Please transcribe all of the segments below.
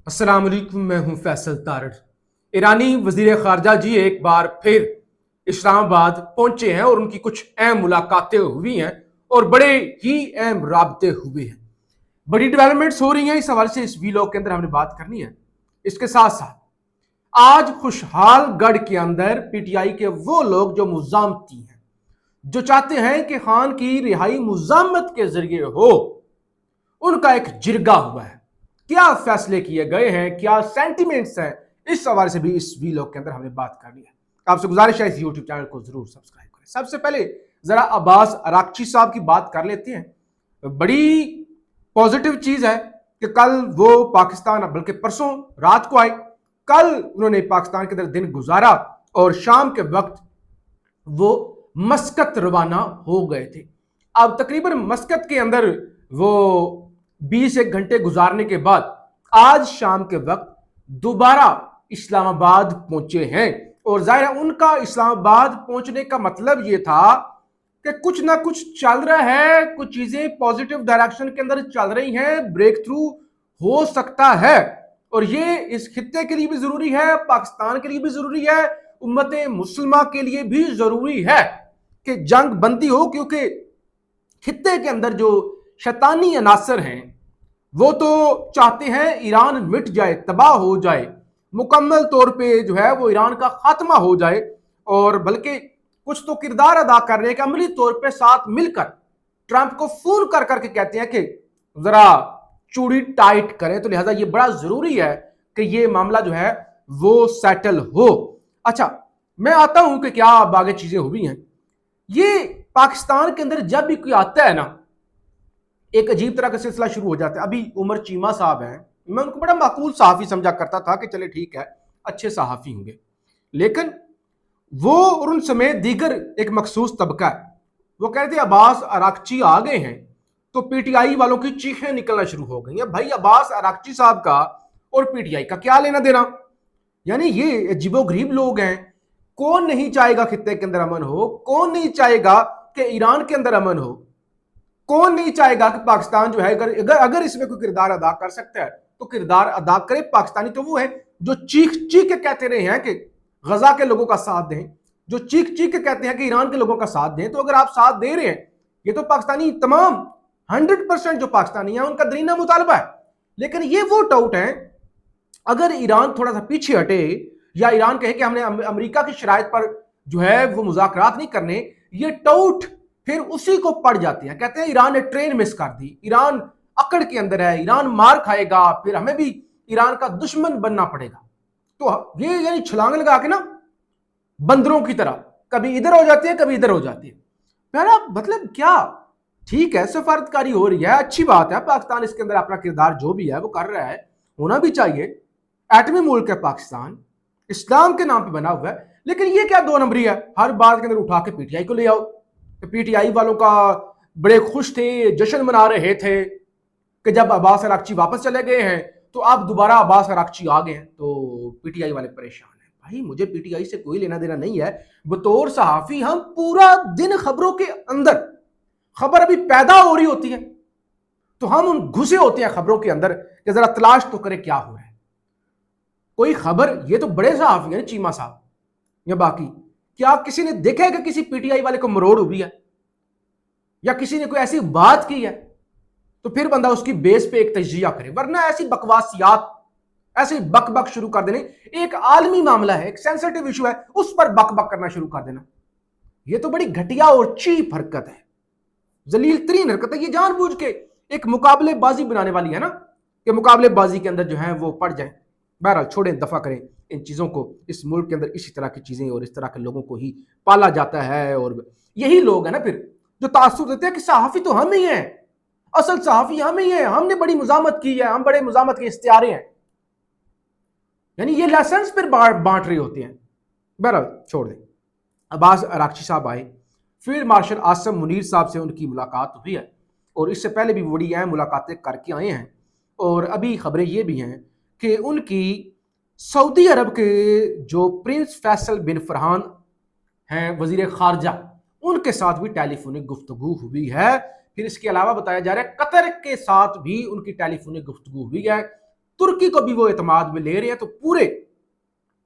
अस्सलाम वालेकुम, मैं हूं फैसल तारड़। ईरानी वजीर खारजा जी एक बार फिर इस्लामाबाद पहुंचे हैं और उनकी कुछ अहम मुलाकातें हुई हैं और बड़े ही अहम राबते हुए हैं। बड़ी डेवलपमेंट्स हो रही हैं, इस हवाले से इस वीलॉग के अंदर हमने बात करनी है। इसके साथ साथ आज खुशहालगढ़ के अंदर पीटीआई के वो लोग जो मुजामती हैं, जो चाहते हैं कि खान की रिहाई मुजामत के जरिए हो, उनका एक जिरगा हुआ है। क्या फैसले किए गए हैं, क्या सेंटिमेंट्स हैं, इस सवाल से भी इस वीलॉग के अंदर हमें बात करनी है। आपसे गुजारिश है इस यूट्यूब चैनल को जरूर सब्सक्राइब करें। सबसे पहले जरा अब्बास अराक्ची साहब की बात कर लेते हैं। बड़ी पॉजिटिव चीज है कि कल वो पाकिस्तान, बल्कि परसों रात को आए, कल उन्होंने पाकिस्तान के अंदर दिन गुजारा और शाम के वक्त वो मस्कत रवाना हो गए थे। अब तकरीबन मस्कत के अंदर वो 20 घंटे गुजारने के बाद आज शाम के वक्त दोबारा इस्लामाबाद पहुंचे हैं। और जाहिर है उनका इस्लामाबाद पहुंचने का मतलब ये था कि कुछ ना कुछ चल रहा है, कुछ चीजें पॉजिटिव डायरेक्शन के अंदर चल रही हैं, ब्रेक थ्रू हो सकता है। और ये इस खित्ते के लिए भी जरूरी है, पाकिस्तान के लिए भी जरूरी है, उम्मत मुस्लिमा के लिए भी जरूरी है कि जंग बंदी हो, क्योंकि खित्ते के अंदर जो शैतानी अनासर हैं वो तो चाहते हैं ईरान मिट जाए, तबाह हो जाए, मुकम्मल तौर पे जो है वो ईरान का खात्मा हो जाए। और बल्कि कुछ तो किरदार अदा कर रहे हैं कि अमली तौर पे साथ मिलकर ट्रंप को फोन कर करके कहते हैं कि जरा चूड़ी टाइट करें। तो लिहाजा ये बड़ा जरूरी है कि ये मामला जो है वो सेटल हो। अच्छा, मैं आता हूं कि क्या आगे चीजें हुई हैं। ये पाकिस्तान के अंदर जब भी कोई आता है ना, एक अजीब तरह का सिलसिला शुरू हो जाता है। अभी उमर चीमा साहब हैं, मैं उनको बड़ा माकूल सहाफ़ी समझा करता था कि चले ठीक है, अच्छे सहाफ़ी होंगे, लेकिन वो और उन समेत दीगर एक मखसूस तबका है, वो कहते हैं अब्बास अराक्ची आ गए हैं तो पीटीआई वालों की चीखें निकलना शुरू हो गई हैं। भाई, अब्बास अराक्ची साहब का और पीटीआई का क्या लेना देना? यानी ये अजीबोगरीब लोग हैं। कौन नहीं चाहेगा खित्ते के अंदर अमन हो? कौन नहीं चाहेगा कि ईरान के अंदर अमन हो? कौन नहीं चाहेगा कि पाकिस्तान जो है, अगर अगर इसमें कोई किरदार अदा कर सकता है तो किरदार अदा करे। पाकिस्तानी तो वो है जो चीख चीख के कहते रहे हैं कि गजा के लोगों का साथ दें, जो चीख चीख के कहते हैं कि ईरान के लोगों का साथ दें। तो अगर आप साथ दे रहे हैं, ये तो पाकिस्तानी तमाम 100% जो पाकिस्तानी है उनका दरीना मुतालबा है। लेकिन ये वो टाउट है, अगर ईरान थोड़ा सा पीछे हटे या ईरान कहे कि हमने अमेरिका की शराइत पर जो है वो मुज़ाकरात नहीं करने, ये टाउट फिर उसी को पड़ जाते हैं। कहते हैं ईरान ने ट्रेन मिस कर दी, ईरान अकड़ के अंदर है, ईरान मार खाएगा, फिर हमें भी ईरान का दुश्मन बनना पड़ेगा। तो ये यानी छलांग लगा के ना बंदरों की तरह कभी इधर हो जाती है, कभी इधर हो जाती है। मेरा मतलब क्या, ठीक है, सफारतकारी हो रही है, अच्छी बात है, पाकिस्तान इसके अंदर अपना किरदार जो भी है वो कर रहा है, होना भी चाहिए। एटमी मुल्क है पाकिस्तान, इस्लाम के नाम पे बना हुआ है। लेकिन ये क्या दो नंबरी है, हर बात के अंदर उठा के पीटीआई को ले आओ। पीटीआई वालों का बड़े खुश थे, जश्न मना रहे थे कि जब अब्बास अराक्ची वापस चले गए हैं तो अब दोबारा अब्बास अराक्ची आ गए हैं, तो पीटीआई वाले परेशान हैं। भाई, मुझे पीटीआई से कोई लेना देना नहीं है। बतौर सहाफी हम पूरा दिन खबरों के अंदर, खबर अभी पैदा हो रही होती है तो हम उन घुसे होते हैं खबरों के अंदर कि जरा तलाश तो करें क्या हो रहा है। कोई खबर, ये तो बड़े सहाफी हैं चीमा साहब या बाकी, क्या किसी ने देखा है कि किसी पीटीआई वाले को मरोड़ हुई है या किसी ने कोई ऐसी बात की है? तो फिर बंदा उसकी बेस पे एक तजिया करे, वरना ऐसी बकवासियात, ऐसे बक बक शुरू कर देने। एक आलमी मामला है, एक सेंसिटिव इशू है, उस पर बक बक करना शुरू कर देना, यह तो बड़ी घटिया और चीप हरकत है, जलील तरीन हरकत है। ये जानबूझ के एक मुकाबलेबाजी बनाने वाली है ना, कि मुकाबलेबाजी के अंदर जो है वो पड़ जाए। बहरहाल छोड़ें, दफा करें इन चीज़ों को। इस मुल्क के अंदर इसी तरह की चीज़ें और इस तरह के लोगों को ही पाला जाता है। और यही लोग हैं ना फिर जो तासुर देते हैं कि सहाफ़ी तो हम ही हैं, असल सहाफ़ी हम ही हैं, हमने बड़ी मुजामत की है, हम बड़े मुजामत के इख्तियारे हैं। यानी ये लाइसेंस फिर बांट रहे होते हैं। बहरहाल छोड़ दें। अब्बास अराक्ची साहब आए, फील्ड मार्शल आसम मुनीर साहब से उनकी मुलाकात हुई है और इससे पहले भी बड़ी अहम मुलाकातें करके आए हैं। और अभी खबरें ये भी हैं कि उनकी सऊदी अरब के जो प्रिंस फैसल बिन फरहान हैं वजीर खारजा, उनके साथ भी टेलीफोनिक गुफ्तगू हुई है। फिर इसके अलावा बताया जा रहा है कतर के साथ भी उनकी टेलीफोनिक गुफ्तगू हुई है। तुर्की को भी वो एतमाद में ले रहे हैं। तो पूरे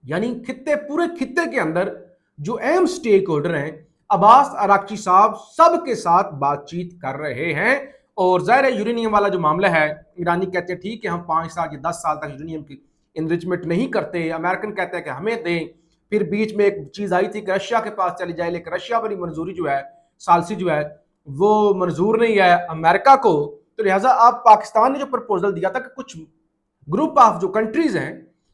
पूरे खित्ते के अंदर जो अहम स्टेक होल्डर हैं, अब्बास अराक्ची साहब सबके साथ बातचीत कर रहे हैं। और जाहिर है यूरेनियम वाला जो मामला है, ईरानी कहते हैं ठीक है हम 5 साल या 10 साल तक यूरेनियम की इनरिचमेंट नहीं करते, अमेरिकन कहते हैं कि हमें दें। फिर बीच में एक चीज आई थी कि रशिया के पास चली जाए, लेकिन रशिया वाली मंजूरी जो है, सालसी जो है, वो मंजूर नहीं है अमेरिका को। तो लिहाजा अब पाकिस्तान ने जो प्रपोजल दिया था कि कुछ ग्रुप ऑफ जो कंट्रीज हैं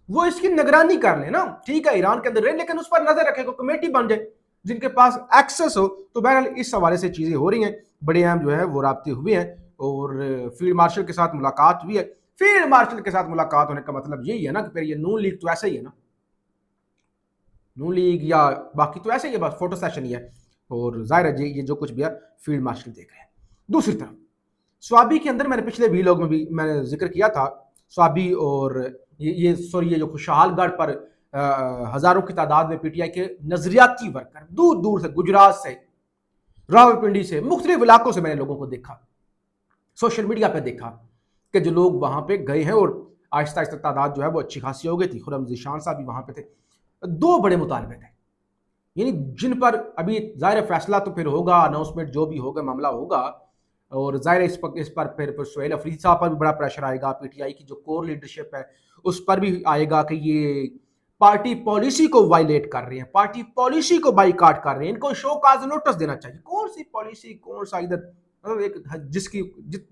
वो इसकी निगरानी कर ले ना, ठीक है ईरान के अंदर रहे लेकिन उस पर नजर रखे, को कमेटी बन जाए जिनके पास एक्सेस हो। तो बहरहाल इस हवाले से चीजें हो रही हैं, बड़े अहम जो है वो राब्ते हुए हैं और फील्ड मार्शल के साथ मुलाकात हुई है। फील्ड मार्शल के साथ मुलाकात होने का मतलब यही है ना कि फिर ये नून लीग तो ऐसे ही है ना, नून लीग या बाकी तो ऐसे ही है, बस फोटो सेशन ही है। और जाहिर है ये जो कुछ भी है फील्ड मार्शल देख रहे हैं। दूसरी तरफ स्वाबी के अंदर मैंने पिछले वीलॉग में भी मैंने जिक्र किया था, स्वाबी और ये जो खुशहालगढ़ पर हजारों की तादाद में पीटीआई के नजरियाती वर्कर दूर दूर से, गुजरात से, रावलपिंडी से, मुख्तलिफ इलाकों से मैंने लोगों को देखा, सोशल मीडिया पे देखा कि जो लोग वहां पे गए हैं और आहिस्ता आहिस्ता तादाद जो है वो अच्छी खासी हो गई थी। खुर्रम ज़ीशान साहब भी वहां पे थे। दो बड़े मुतालबे थे, यानी जिन पर अभी जाहिर फैसला तो फिर होगा, अनाउंसमेंट जो भी होगा, मामला होगा। और जाहिर इस पर फिर सुहेल अफरीदी साहब पर भी बड़ा प्रेशर आएगा, पीटीआई की जो कोर लीडरशिप है उस पर भी आएगा कि ये पार्टी पॉलिसी को वायलेट कर रहे हैं, पार्टी पॉलिसी को बाइकाट कर रहे हैं, इनको शो काज नोटिस देना चाहिए। कौन सी पॉलिसी, कौन सा इधर, मतलब एक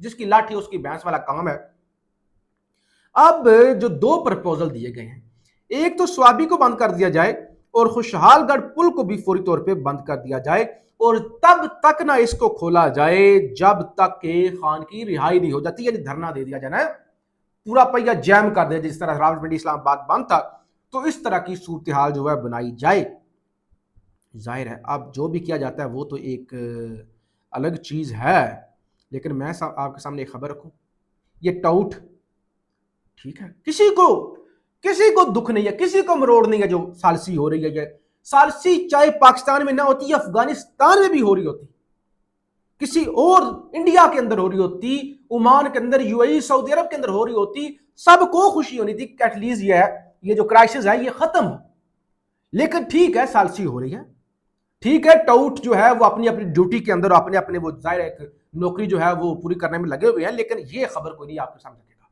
जिसकी लाठी उसकी भैंस वाला काम है। अब जो दो प्रपोजल दिए गए हैं, एक तो स्वाबी को बंद कर दिया जाए और खुशहालगढ़ पुल को भी फौरी तौर पे बंद कर दिया जाए और तब तक ना इसको खोला जाए जब तक के खान की रिहाई नहीं हो जाती, यानी धरना दे दिया जाए ना, पूरा पहिया जैम कर दिया, जिस तरह रावलपिंडी इस्लामाबाद बंद था। तो इस तरह की सूरत हाल जो है बनाई जाए। जाहिर है अब जो भी किया जाता है वो तो एक अलग चीज है, लेकिन मैं आपके सामने एक खबर रखूं, ये टाउट ठीक है, किसी को दुख नहीं है, किसी को मरोड़ नहीं है जो सालसी हो रही है। सालसी चाहे पाकिस्तान में ना होती, अफगानिस्तान में भी हो रही होती, किसी और इंडिया के अंदर हो रही होती, ओमान के अंदर, यूएई, सऊदी अरब के अंदर हो रही होती, सबको खुशी होनी थी कि एटलीस्ट ये जो क्राइसिस है ये खत्म हो। लेकिन ठीक है सालसी हो रही है, ठीक है टाउट जो है वो अपनी अपनी ड्यूटी के अंदर अपने अपने वो जाहिर एक नौकरी जो है वो पूरी करने में लगे हुए हैं। लेकिन ये खबर कोई नहीं आपके सामने रखेगा,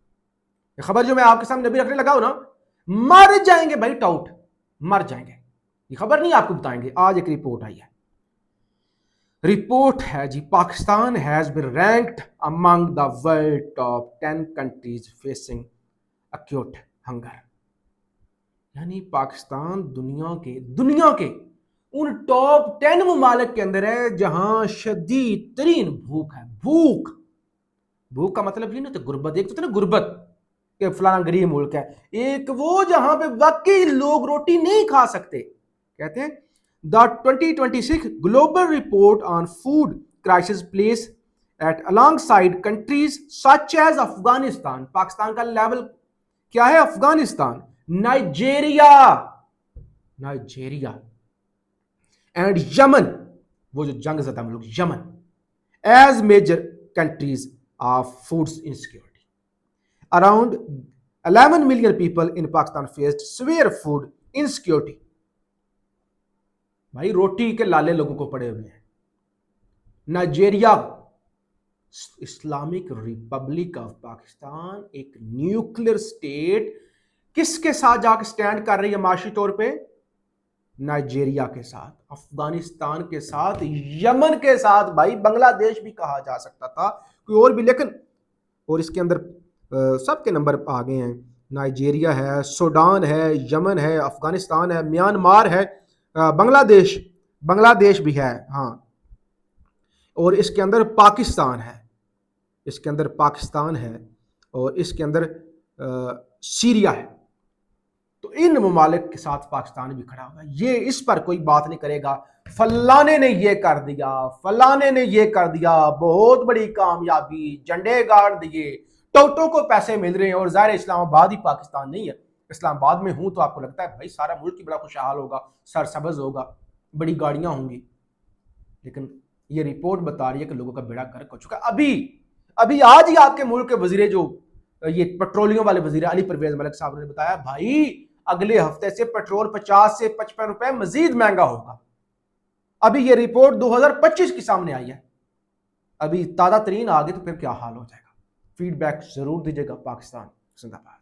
ये खबर जो मैं आपके सामने अभी रखने लगा हूं ना, मर जाएंगे भाई टाउट, मर जाएंगे। ये खबर नहीं आपको बताएंगे, आज एक रिपोर्ट आई है, रिपोर्ट है जी, Pakistan has been ranked among the world top 10 countries facing acute hunger. यानी पाकिस्तान दुनिया के उन टॉप 10 ममालिक के अंदर है जहां शदीद तरीन भूख है। भूख का मतलब ये नहीं तो गुर्बत, एक तो ना गुर्बत कि फलाना गरीब मुल्क है, एक वो जहां पे वाकई लोग रोटी नहीं खा सकते। कहते हैं the 2026 global report on food crisis place at alongside countries such as Afghanistan. Pakistan का लेवल क्या है? अफगानिस्तान, नाइजीरिया एंड यमन, वो जो जंग ज़दा मुल्क Yemen, as major countries of food insecurity. Around 11 million people in Pakistan faced severe food insecurity. भाई रोटी के लाले लोगों को पड़े हुए हैं। Nigeria, Islamic Republic of Pakistan, एक न्यूक्लियर स्टेट, किसके साथ जाकर स्टैंड कर रही है माशी तौर पे? नाइजीरिया के साथ, अफगानिस्तान के साथ, यमन के साथ, भाई बांग्लादेश भी कहा जा सकता था, कोई और भी, लेकिन और इसके अंदर सबके नंबर आ गए हैं। नाइजीरिया है, सूडान है, यमन है, अफगानिस्तान है, म्यांमार है, बांग्लादेश भी है, हाँ, और इसके अंदर पाकिस्तान है, और इसके अंदर सीरिया है। तो इन ममालिक के साथ पाकिस्तान भी खड़ा हुआ है। ये इस पर कोई बात नहीं करेगा, फलाने ने ये कर दिया, फलाने ने ये कर दिया, बहुत बड़ी कामयाबी, झंडे गाड़ दिए, टोटो को पैसे मिल रहे हैं। और ज़ाहिर इस्लामाबाद ही पाकिस्तान नहीं है। इस्लामाबाद में हूं तो आपको लगता है भाई सारा मुल्क ही बड़ा खुशहाल होगा, सरसब्ज होगा, बड़ी गाड़ियां होंगी, लेकिन ये रिपोर्ट बता रही है कि लोगों का बेड़ा गर्क हो चुका है। अभी आज ही आपके मुल्क के वजीरे जो ये पेट्रोलियम वाले वजीर अली परवेज मलिक साहब ने बताया, भाई अगले हफ्ते से पेट्रोल 50 से 55 रुपए मजीद महंगा होगा। अभी ये रिपोर्ट 2025 की सामने आई है, अभी ताजा तरीन आ गई तो फिर क्या हाल हो जाएगा। फीडबैक जरूर दीजिएगा। पाकिस्तान जिंदाबाद।